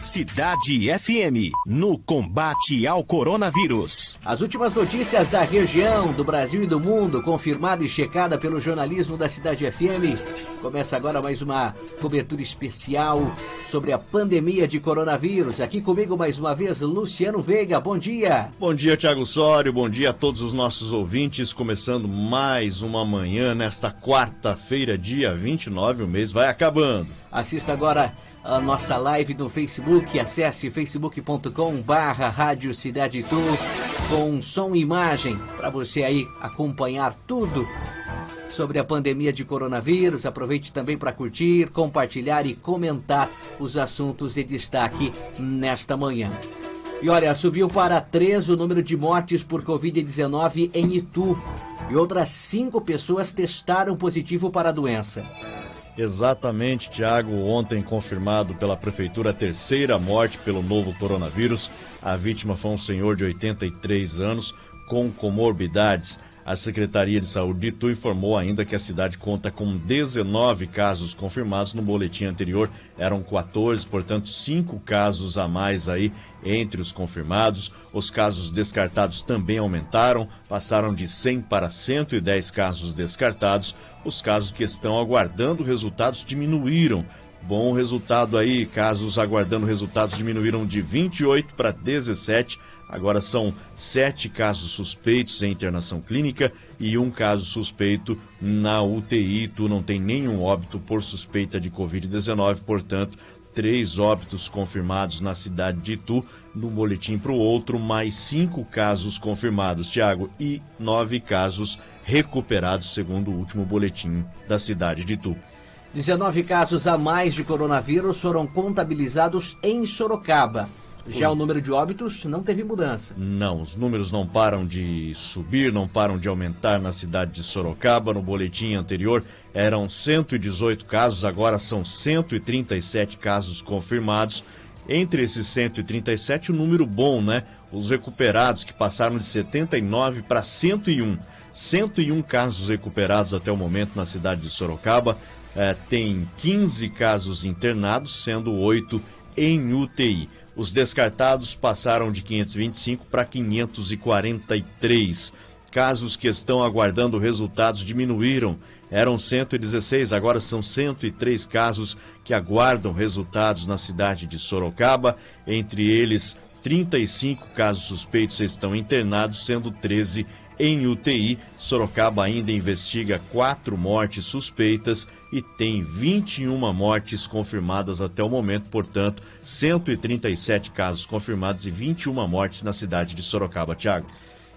Cidade FM, no combate ao coronavírus. As últimas notícias da região, do Brasil e do mundo, confirmada e checada pelo jornalismo da Cidade FM. Começa agora mais uma cobertura especial sobre a pandemia de coronavírus. Aqui comigo mais uma vez, Luciano Veiga. Bom dia. Bom dia, Thiago Sório. Bom dia a todos os nossos ouvintes. Começando mais uma manhã nesta quarta-feira, dia 29, o mês vai acabando. Assista agora a nossa live no Facebook. Acesse facebook.com/Rádio Cidade Itu com som e imagem para você aí acompanhar tudo sobre a pandemia de coronavírus. Aproveite também para curtir, compartilhar e comentar os assuntos em destaque nesta manhã. E olha, subiu para 3 o número de mortes por Covid-19 em Itu. E outras 5 pessoas testaram positivo para a doença. Exatamente, Thiago. Ontem confirmado pela Prefeitura a 3ª morte pelo novo coronavírus. A vítima foi um senhor de 83 anos com comorbidades. A Secretaria de Saúde de Itu informou ainda que a cidade conta com 19 casos confirmados. No boletim anterior eram 14, portanto 5 casos a mais aí entre os confirmados. Os casos descartados também aumentaram, passaram de 100 para 110 casos descartados. Os casos que estão aguardando resultados diminuíram. Bom resultado aí, casos aguardando resultados diminuíram de 28 para 17. Agora são 7 casos suspeitos em internação clínica e 1 caso suspeito na UTI. Tu não tem nenhum óbito por suspeita de Covid-19, portanto, 3 óbitos confirmados na cidade de Itu. No boletim para o outro, mais 5 casos confirmados, Thiago, e 9 casos recuperados, segundo o último boletim da cidade de Itu. 19 casos a mais de coronavírus foram contabilizados em Sorocaba. Já o número de óbitos não teve mudança. Não, os números não param de subir, não param de aumentar na cidade de Sorocaba. No boletim anterior eram 118 casos, agora são 137 casos confirmados. Entre esses 137, um número bom, né? Os recuperados, que passaram de 79 para 101. 101 casos recuperados até o momento na cidade de Sorocaba. Tem 15 casos internados, sendo 8 em UTI. Os descartados passaram de 525 para 543. Casos que estão aguardando resultados diminuíram. Eram 116, agora são 103 casos que aguardam resultados na cidade de Sorocaba. Entre eles, 35 casos suspeitos estão internados, sendo 13 em UTI. Sorocaba ainda investiga 4 mortes suspeitas e tem 21 mortes confirmadas até o momento, portanto, 137 casos confirmados e 21 mortes na cidade de Sorocaba, Thiago.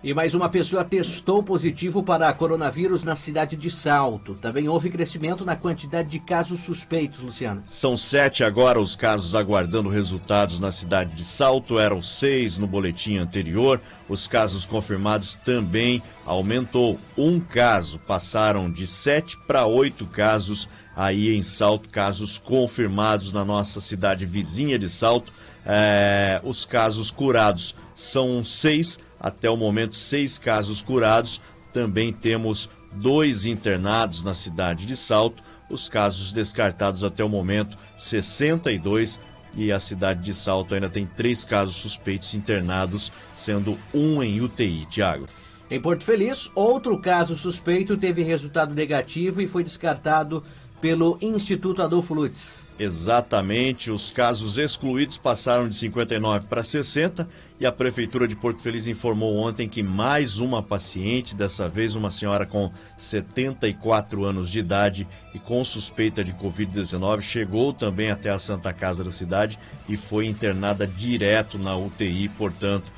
E mais uma pessoa testou positivo para coronavírus na cidade de Salto. Também houve crescimento na quantidade de casos suspeitos, Luciano. São 7 agora os casos aguardando resultados na cidade de Salto. Eram 6 no boletim anterior. Os casos confirmados também aumentou. 1 caso, passaram de 7 para 8 casos aí em Salto, casos confirmados na nossa cidade vizinha de Salto. Os casos curados são 6. Até o momento, 6 casos curados. Também temos 2 internados na cidade de Salto. Os casos descartados até o momento, 62. E a cidade de Salto ainda tem 3 casos suspeitos internados, sendo 1 em UTI, Thiago. Em Porto Feliz, outro caso suspeito teve resultado negativo e foi descartado pelo Instituto Adolfo Lutz. Exatamente, os casos excluídos passaram de 59 para 60 e a Prefeitura de Porto Feliz informou ontem que mais uma paciente, dessa vez uma senhora com 74 anos de idade e com suspeita de Covid-19, chegou também até a Santa Casa da cidade e foi internada direto na UTI, portanto,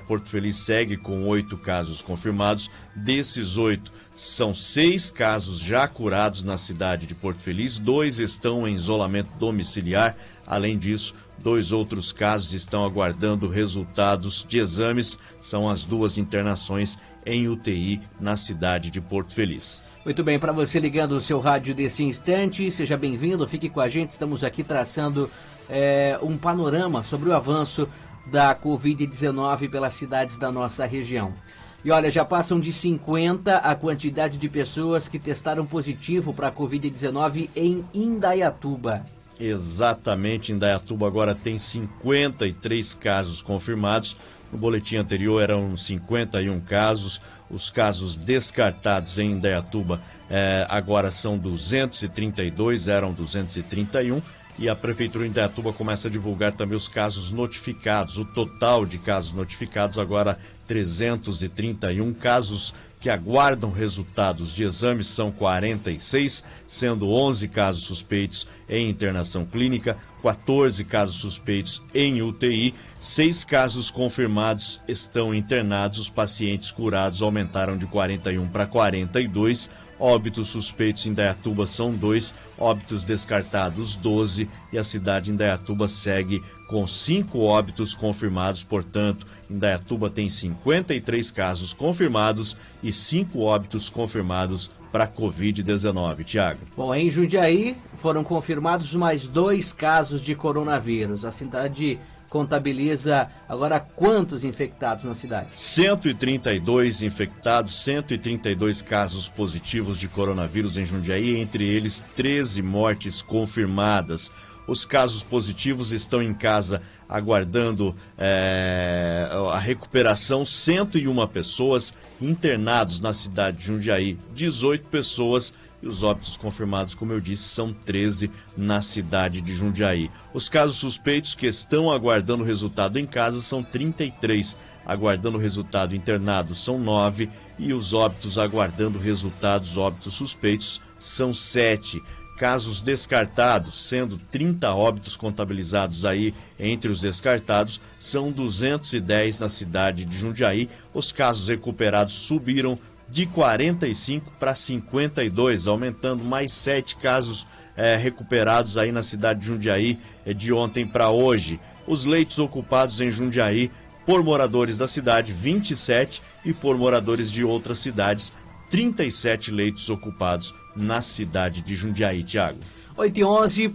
Porto Feliz segue com 8 casos confirmados. Desses 8, são 6 casos já curados na cidade de Porto Feliz, 2 estão em isolamento domiciliar. Além disso, 2 outros casos estão aguardando resultados de exames. São as 2 internações em UTI na cidade de Porto Feliz. Muito bem, para você ligando o seu rádio desse instante, seja bem-vindo, fique com a gente. Estamos aqui traçando um panorama sobre o avanço da Covid-19 pelas cidades da nossa região. E olha, já passam de 50 a quantidade de pessoas que testaram positivo para a Covid-19 em Indaiatuba. Exatamente, Indaiatuba agora tem 53 casos confirmados. No boletim anterior eram 51 casos. Os casos descartados em Indaiatuba agora são 232, eram 231. E a Prefeitura de Indaiatuba começa a divulgar também os casos notificados. O total de casos notificados agora 331 casos que aguardam resultados de exames são 46, sendo 11 casos suspeitos em internação clínica, 14 casos suspeitos em UTI, 6 casos confirmados estão internados. Os pacientes curados aumentaram de 41 para 42. Óbitos suspeitos em Indaiatuba são 2, óbitos descartados 12 e a cidade de Indaiatuba segue com 5 óbitos confirmados. Portanto, Indaiatuba tem 53 casos confirmados e 5 óbitos confirmados para Covid-19. Tiago. Bom, em Jundiaí foram confirmados mais 2 casos de coronavírus. A cidade contabiliza agora quantos infectados na cidade? 132 infectados, 132 casos positivos de coronavírus em Jundiaí, entre eles 13 mortes confirmadas. Os casos positivos estão em casa aguardando a recuperação. 101 pessoas internados na cidade de Jundiaí, 18 pessoas. E os óbitos confirmados, como eu disse, são 13 na cidade de Jundiaí. Os casos suspeitos que estão aguardando o resultado em casa são 33. Aguardando o resultado internado são 9. E os óbitos aguardando resultados, óbitos suspeitos, são 7. Casos descartados, sendo 30 óbitos contabilizados aí entre os descartados, são 210 na cidade de Jundiaí. Os casos recuperados subiram de 45 para 52, aumentando mais 7 casos recuperados aí na cidade de Jundiaí de ontem para hoje. Os leitos ocupados em Jundiaí por moradores da cidade, 27, e por moradores de outras cidades, 37 leitos ocupados na cidade de Jundiaí, Tiago. 8h11,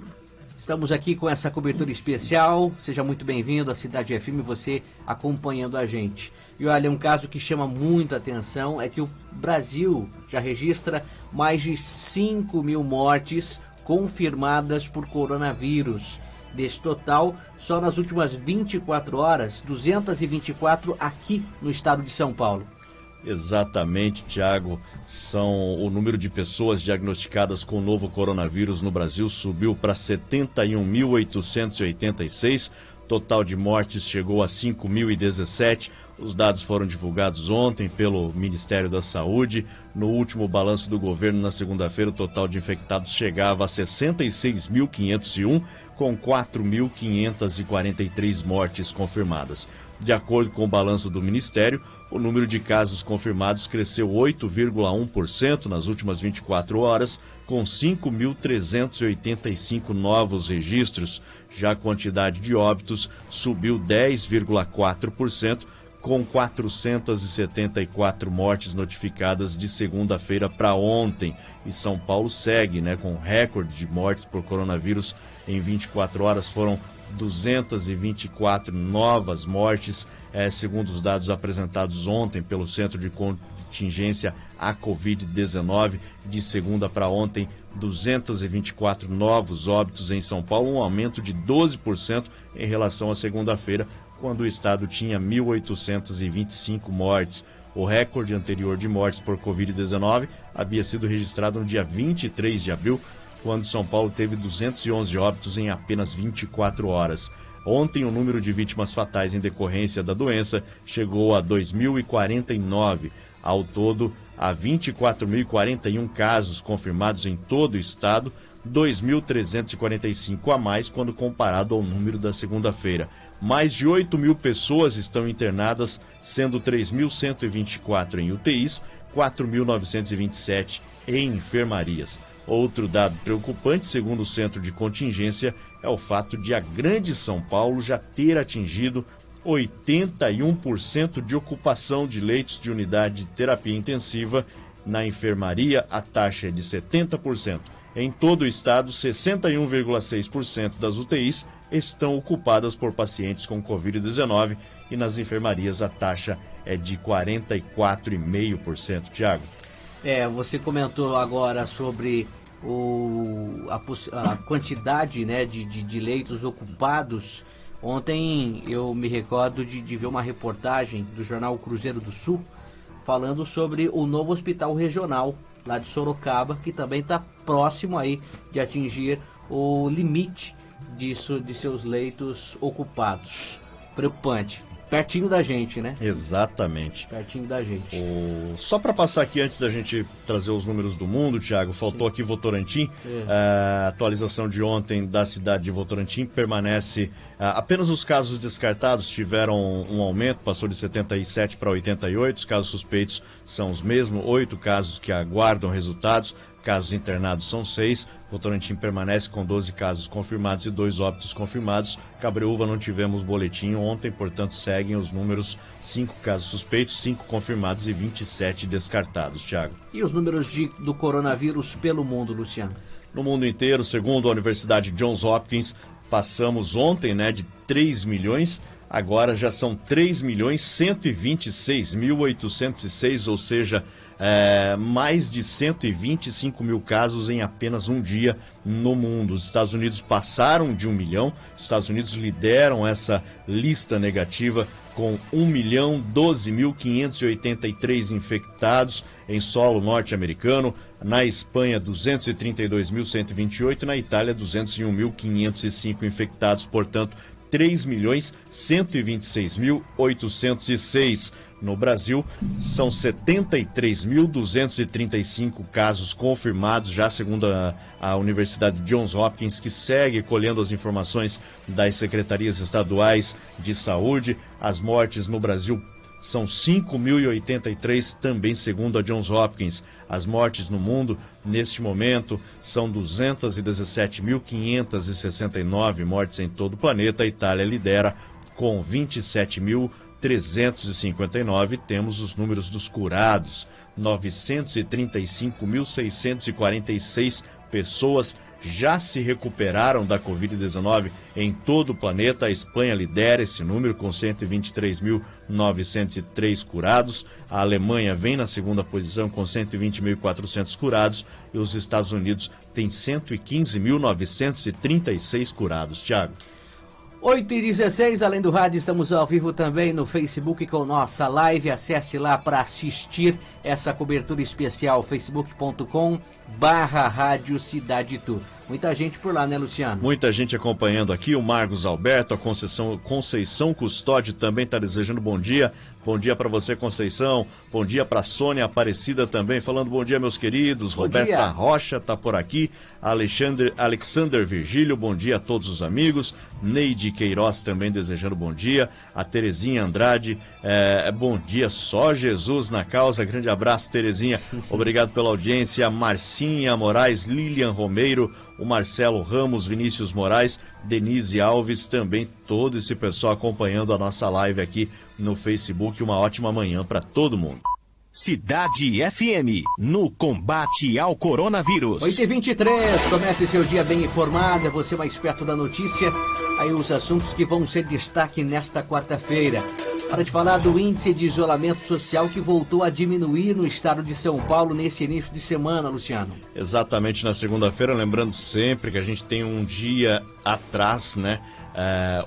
estamos aqui com essa cobertura especial. Seja muito bem-vindo à Cidade FM, você acompanhando a gente. E olha, um caso que chama muita atenção é que o Brasil já registra mais de 5.000 mortes confirmadas por coronavírus. Desse total, só nas últimas 24 horas, 224 aqui no estado de São Paulo. Exatamente, Tiago. O número de pessoas diagnosticadas com o novo coronavírus no Brasil subiu para 71.886. Total de mortes chegou a 5.017. Os dados foram divulgados ontem pelo Ministério da Saúde. No último balanço do governo, na segunda-feira, o total de infectados chegava a 66.501, com 4.543 mortes confirmadas. De acordo com o balanço do Ministério, o número de casos confirmados cresceu 8,1% nas últimas 24 horas, com 5.385 novos registros. Já a quantidade de óbitos subiu 10,4%, com 474 mortes notificadas de segunda-feira para ontem. E São Paulo segue, com recorde de mortes por coronavírus. Em 24 horas foram 224 novas mortes, segundo os dados apresentados ontem pelo Centro de Contingência à Covid-19. De segunda para ontem, 224 novos óbitos em São Paulo, um aumento de 12% em relação à segunda-feira, quando o estado tinha 1.825 mortes. O recorde anterior de mortes por Covid-19 havia sido registrado no dia 23 de abril, quando São Paulo teve 211 óbitos em apenas 24 horas. Ontem, o número de vítimas fatais em decorrência da doença chegou a 2.049. Ao todo, há 24.041 casos confirmados em todo o estado, 2.345 a mais quando comparado ao número da segunda-feira. Mais de 8.000 pessoas estão internadas, sendo 3.124 em UTIs, 4.927 em enfermarias. Outro dado preocupante, segundo o Centro de Contingência, é o fato de a Grande São Paulo já ter atingido 81% de ocupação de leitos de unidade de terapia intensiva. Na enfermaria, a taxa é de 70%. Em todo o estado, 61,6% das UTIs estão ocupadas por pacientes com Covid-19 e nas enfermarias a taxa é de 44,5%. Tiago. Você comentou agora sobre a quantidade, né, de leitos ocupados. Ontem eu me recordo de ver uma reportagem do jornal Cruzeiro do Sul falando sobre o novo hospital regional lá de Sorocaba, que também está próximo aí de atingir o limite de seus leitos ocupados. Preocupante. Pertinho da gente, né? Exatamente. Pertinho da gente. Só para passar aqui, antes da gente trazer os números do mundo, Thiago, faltou aqui Votorantim. A atualização de ontem da cidade de Votorantim permanece... apenas os casos descartados tiveram um aumento, passou de 77 para 88. Os casos suspeitos são os mesmos, 8 casos que aguardam resultados. Casos internados são 6. Votorantim permanece com 12 casos confirmados e 2 óbitos confirmados. Cabreúva não tivemos boletim ontem, portanto seguem os números: 5 casos suspeitos, 5 confirmados e 27 descartados, Thiago. E os números do coronavírus pelo mundo, Luciano? No mundo inteiro, segundo a Universidade Johns Hopkins, passamos ontem, né, de 3 milhões, agora já são 3.126.806, ou seja, mais de 125 mil casos em apenas um dia no mundo. Os Estados Unidos passaram de 1 milhão, os Estados Unidos lideram essa lista negativa com 1.012.583 infectados em solo norte-americano. Na Espanha, 232.128, na Itália, 201.505 infectados, portanto, 3.126.806. No Brasil, são 73.235 casos confirmados, já segundo a Universidade Johns Hopkins, que segue colhendo as informações das secretarias estaduais de saúde. As mortes no Brasil são 5.083, também segundo a Johns Hopkins. As mortes no mundo, neste momento, são 217.569 mortes em todo o planeta. A Itália lidera com 27.359. Temos os números dos curados: 935.646 pessoas já se recuperaram da Covid-19 em todo o planeta. A Espanha lidera esse número com 123.903 curados. A Alemanha vem na segunda posição com 120.400 curados. E os Estados Unidos têm 115.936 curados. Thiago. 8h16, além do rádio, estamos ao vivo também no Facebook com nossa live. Acesse lá para assistir essa cobertura especial, facebook.com/Rádio Cidade Tour. Muita gente por lá, né, Luciano? Muita gente acompanhando aqui. O Marcos Alberto, a Conceição Custódio também está desejando bom dia. Bom dia para você, Conceição. Bom dia para Sônia Aparecida também, falando bom dia, meus queridos. Bom Roberta dia. Rocha está por aqui. Alexander Virgílio, bom dia a todos os amigos. Neide Queiroz também desejando bom dia. A Terezinha Andrade, bom dia, só Jesus na causa. Grande abraço, Terezinha. Obrigado pela audiência. Marcinha Moraes, Lilian Romeiro, o Marcelo Ramos, Vinícius Moraes, Denise Alves, também todo esse pessoal acompanhando a nossa live aqui no Facebook. Uma ótima manhã para todo mundo. Cidade FM, no combate ao coronavírus. 8h23, comece seu dia bem informado, é você mais perto da notícia. Aí os assuntos que vão ser destaque nesta quarta-feira. Hora de falar do índice de isolamento social que voltou a diminuir no estado de São Paulo nesse início de semana, Luciano. Exatamente, na segunda-feira, lembrando sempre que a gente tem um dia atrás, né?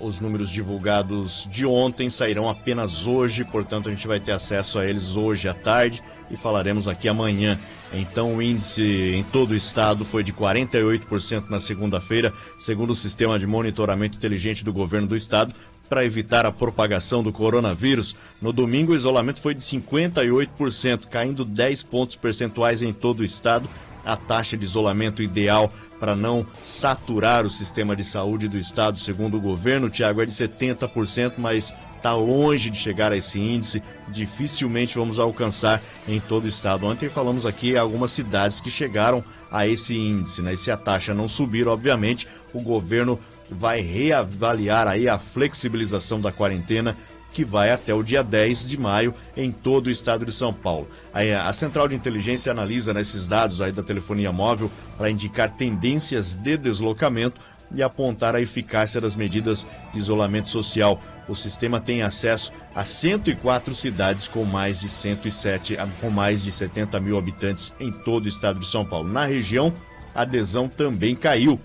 Os números divulgados de ontem sairão apenas hoje, portanto a gente vai ter acesso a eles hoje à tarde e falaremos aqui amanhã. Então o índice em todo o estado foi de 48% na segunda-feira, segundo o sistema de monitoramento inteligente do governo do estado, para evitar a propagação do coronavírus. No domingo o isolamento foi de 58%, caindo 10 pontos percentuais em todo o estado. A taxa de isolamento ideal para não saturar o sistema de saúde do estado, segundo o governo, Thiago, é de 70%, mas está longe de chegar a esse índice. Dificilmente vamos alcançar em todo o estado. Ontem falamos aqui algumas cidades que chegaram a esse índice, né? E se a taxa não subir, obviamente, o governo vai reavaliar aí a flexibilização da quarentena, que vai até o dia 10 de maio em todo o estado de São Paulo. A Central de Inteligência analisa esses dados aí da telefonia móvel para indicar tendências de deslocamento e apontar a eficácia das medidas de isolamento social. O sistema tem acesso a 104 cidades com mais de 70 mil habitantes em todo o estado de São Paulo. Na região, a adesão também caiu.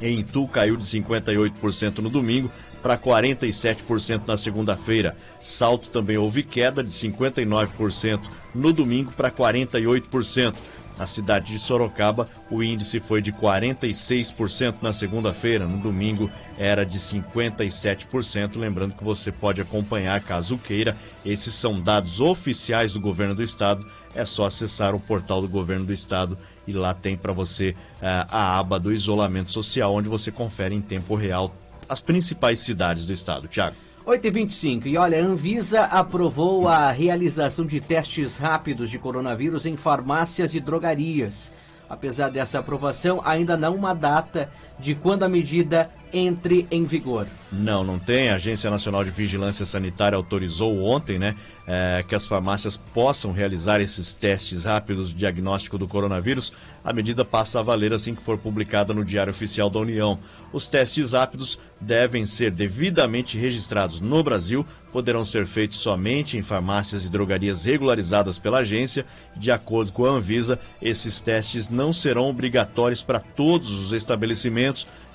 Em Itu caiu de 58% no domingo para 47% na segunda-feira. Salto também houve queda de 59% no domingo para 48%. Na cidade de Sorocaba, o índice foi de 46% na segunda-feira. No domingo era de 57%. Lembrando que você pode acompanhar, caso queira. Esses são dados oficiais do governo do estado. É só acessar o portal do governo do estado e lá tem para você a aba do isolamento social, onde você confere em tempo real as principais cidades do estado. Tiago. 8h25, e olha, a Anvisa aprovou a realização de testes rápidos de coronavírus em farmácias e drogarias. Apesar dessa aprovação, ainda não uma data de quando a medida entre em vigor. Não tem. A Agência Nacional de Vigilância Sanitária autorizou ontem, que as farmácias possam realizar esses testes rápidos de diagnóstico do coronavírus. A medida passa a valer assim que for publicada no Diário Oficial da União. Os testes rápidos devem ser devidamente registrados no Brasil, poderão ser feitos somente em farmácias e drogarias regularizadas pela agência. De acordo com a Anvisa, esses testes não serão obrigatórios para todos os estabelecimentos,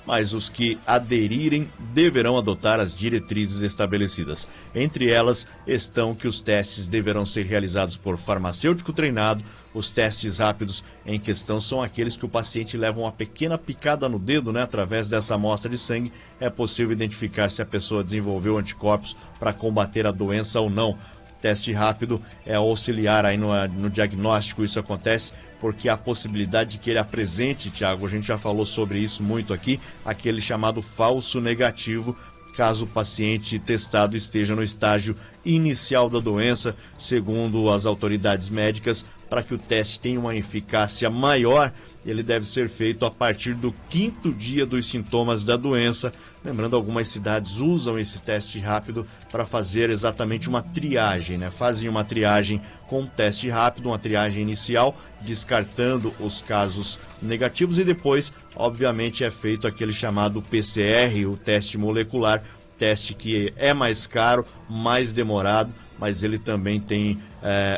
mas os que aderirem deverão adotar as diretrizes estabelecidas. Entre elas estão que os testes deverão ser realizados por farmacêutico treinado. Os testes rápidos em questão são aqueles que o paciente leva uma pequena picada no dedo, através dessa amostra de sangue é possível identificar se a pessoa desenvolveu anticorpos para combater a doença ou não. Teste rápido é auxiliar aí no diagnóstico. Isso acontece porque há a possibilidade de que ele apresente, Tiago, a gente já falou sobre isso muito aqui, aquele chamado falso negativo, caso o paciente testado esteja no estágio inicial da doença. Segundo as autoridades médicas, para que o teste tenha uma eficácia maior, ele deve ser feito a partir do 5º dia dos sintomas da doença. Lembrando, algumas cidades usam esse teste rápido para fazer exatamente uma triagem, Fazem uma triagem com um teste rápido, uma triagem inicial, descartando os casos negativos, e depois, obviamente, é feito aquele chamado PCR, o teste molecular, teste que é mais caro, mais demorado, mas ele também tem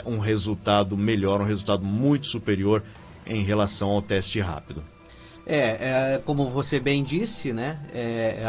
um resultado melhor, um resultado muito superior em relação ao teste rápido. Como você bem disse,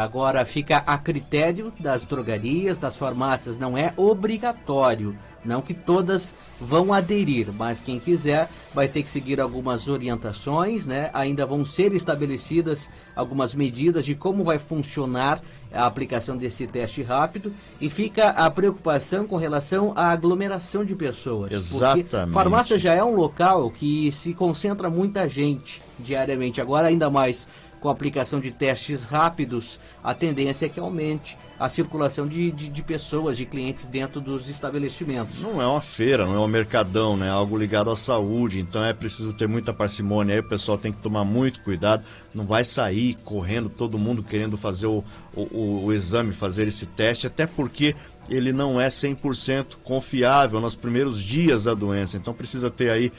agora fica a critério das drogarias, das farmácias, não é obrigatório. Não que todas vão aderir, mas quem quiser vai ter que seguir algumas orientações, Ainda vão ser estabelecidas algumas medidas de como vai funcionar a aplicação desse teste rápido, e fica a preocupação com relação à aglomeração de pessoas. Exatamente. Porque farmácia já é um local que se concentra muita gente diariamente. Agora, ainda mais com a aplicação de testes rápidos, a tendência é que aumente a circulação de pessoas, de clientes dentro dos estabelecimentos. Não é uma feira, não é um mercadão, É algo ligado à saúde, então é preciso ter muita parcimônia. Aí o pessoal tem que tomar muito cuidado, não vai sair correndo todo mundo querendo fazer o exame, fazer esse teste, até porque ele não é 100% confiável nos primeiros dias da doença. Então precisa ter aí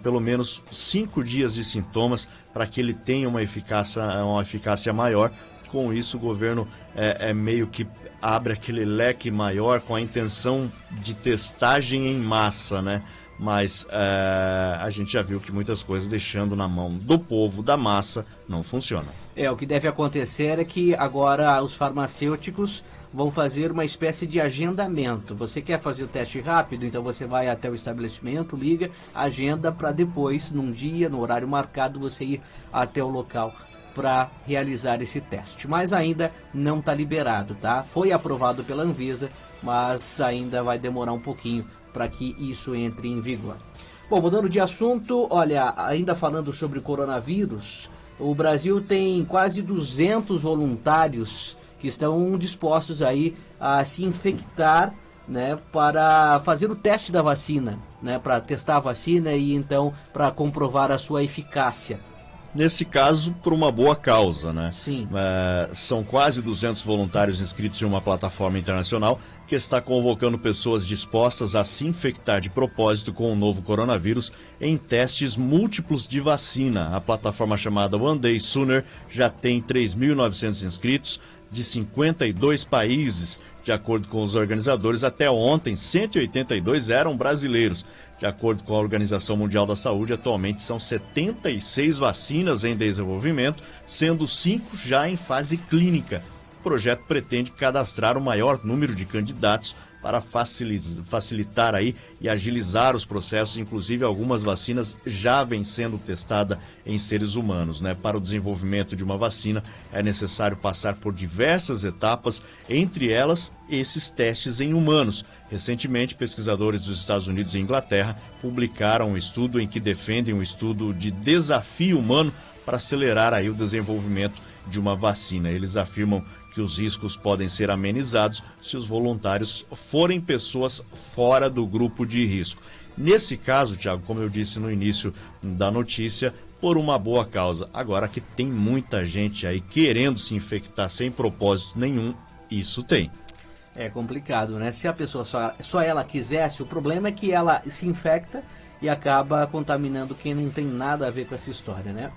pelo menos 5 dias de sintomas para que ele tenha uma eficácia maior. Com isso, o governo meio que abre aquele leque maior com a intenção de testagem em massa, Mas a gente já viu que muitas coisas, deixando na mão do povo, da massa, não funcionam. O que deve acontecer é que agora os farmacêuticos vão fazer uma espécie de agendamento. Você quer fazer o teste rápido, então você vai até o estabelecimento, liga, agenda para depois, num dia, no horário marcado, você ir até o local para realizar esse teste. Mas ainda não está liberado, Foi aprovado pela Anvisa, mas ainda vai demorar um pouquinho para que isso entre em vigor. Bom, mudando de assunto, olha, ainda falando sobre o coronavírus, o Brasil tem quase 200 voluntários que estão dispostos aí a se infectar, para fazer o teste da vacina, para testar a vacina e então para comprovar a sua eficácia. Nesse caso, por uma boa causa, Sim. São quase 200 voluntários inscritos em uma plataforma internacional que está convocando pessoas dispostas a se infectar de propósito com o novo coronavírus em testes múltiplos de vacina. A plataforma chamada One Day Sooner já tem 3.900 inscritos. de 52 países. De acordo com os organizadores, até ontem, 182 eram brasileiros. De acordo com a Organização Mundial da Saúde, atualmente são 76 vacinas em desenvolvimento, sendo 5 já em fase clínica. O projeto pretende cadastrar o maior número de candidatos para facilitar aí e agilizar os processos. Inclusive, algumas vacinas já vêm sendo testadas em seres humanos, né? Para o desenvolvimento de uma vacina é necessário passar por diversas etapas, entre elas esses testes em humanos. Recentemente, pesquisadores dos Estados Unidos e Inglaterra publicaram um estudo em que defendem um estudo de desafio humano para acelerar aí o desenvolvimento de uma vacina. Eles afirmam que os riscos podem ser amenizados se os voluntários forem pessoas fora do grupo de risco. Nesse caso, Tiago, como eu disse no início da notícia, por uma boa causa. Agora que tem muita gente aí querendo se infectar sem propósito nenhum, isso tem. É complicado, né? Se a pessoa só ela quisesse, o problema é que ela se infecta e acaba contaminando quem não tem nada a ver com essa história, né?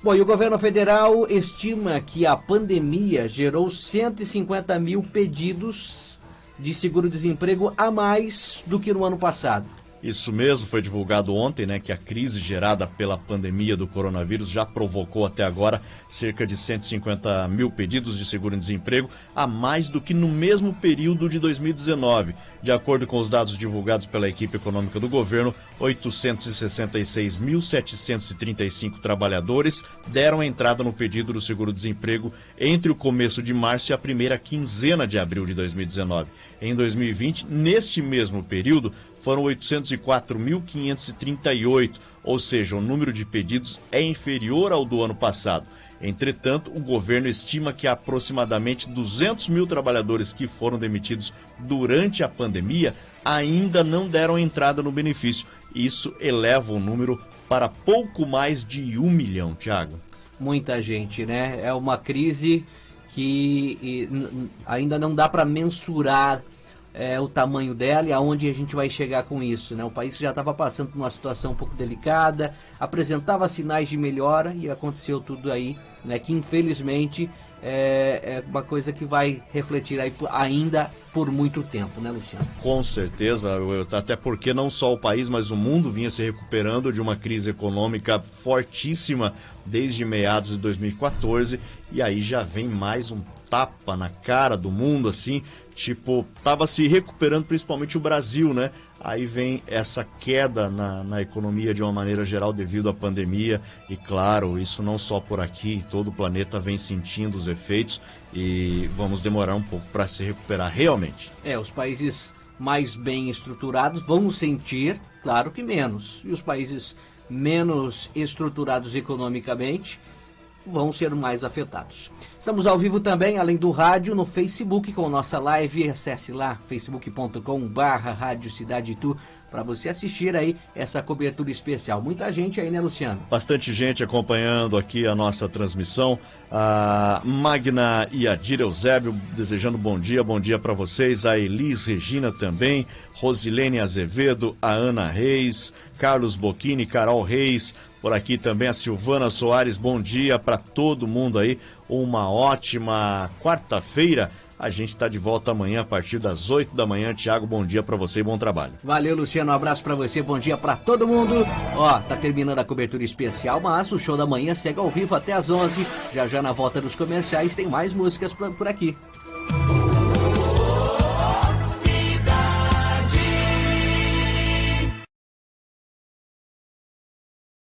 Bom, e o governo federal estima que a pandemia gerou 150 mil pedidos de seguro-desemprego a mais do que no ano passado. Isso mesmo, foi divulgado ontem, né, que a crise gerada pela pandemia do coronavírus já provocou até agora cerca de 150 mil pedidos de seguro-desemprego, a mais do que no mesmo período de 2019. De acordo com os dados divulgados pela equipe econômica do governo, 866.735 trabalhadores deram entrada no pedido do seguro-desemprego entre o começo de março e a primeira quinzena de abril de 2019. Em 2020, neste mesmo período, foram 804.538, ou seja, o número de pedidos é inferior ao do ano passado. Entretanto, o governo estima que aproximadamente 200 mil trabalhadores que foram demitidos durante a pandemia ainda não deram entrada no benefício. Isso eleva o número para pouco mais de 1 milhão, Thiago. Muita gente, né? É uma crise que ainda não dá para mensurar o tamanho dela e aonde a gente vai chegar com isso, né? O país já estava passando por uma situação um pouco delicada, apresentava sinais de melhora e aconteceu tudo aí, né? Que infelizmente é uma coisa que vai refletir aí ainda por muito tempo, né, Luciano? Com certeza, até porque não só o país, mas o mundo vinha se recuperando de uma crise econômica fortíssima desde meados de 2014 e aí já vem mais um tapa na cara do mundo, assim, tipo, tava se recuperando principalmente o Brasil, né? Aí vem essa queda na economia de uma maneira geral devido à pandemia e claro, isso não só por aqui, todo o planeta vem sentindo os efeitos e vamos demorar um pouco para se recuperar realmente. Os países mais bem estruturados vão sentir, claro que menos, e os países menos estruturados economicamente vão ser mais afetados. Estamos ao vivo também, além do rádio, no Facebook com nossa live. Acesse lá, facebook.com/Rádio Cidade Itu, para você assistir aí essa cobertura especial. Muita gente aí, né, Luciano? Bastante gente acompanhando aqui a nossa transmissão. A Magna e a Dira Eusébio desejando bom dia para vocês. A Elis Regina também, Rosilene Azevedo, a Ana Reis, Carlos Bocchini, Carol Reis, por aqui também a Silvana Soares, bom dia para todo mundo aí, uma ótima quarta-feira. A gente está de volta amanhã a partir das 8 da manhã. Tiago, bom dia para você e bom trabalho. Valeu, Luciano, um abraço para você, bom dia para todo mundo. Tá terminando a cobertura especial, mas o show da manhã segue ao vivo até às 11. Já na volta dos comerciais tem mais músicas por aqui.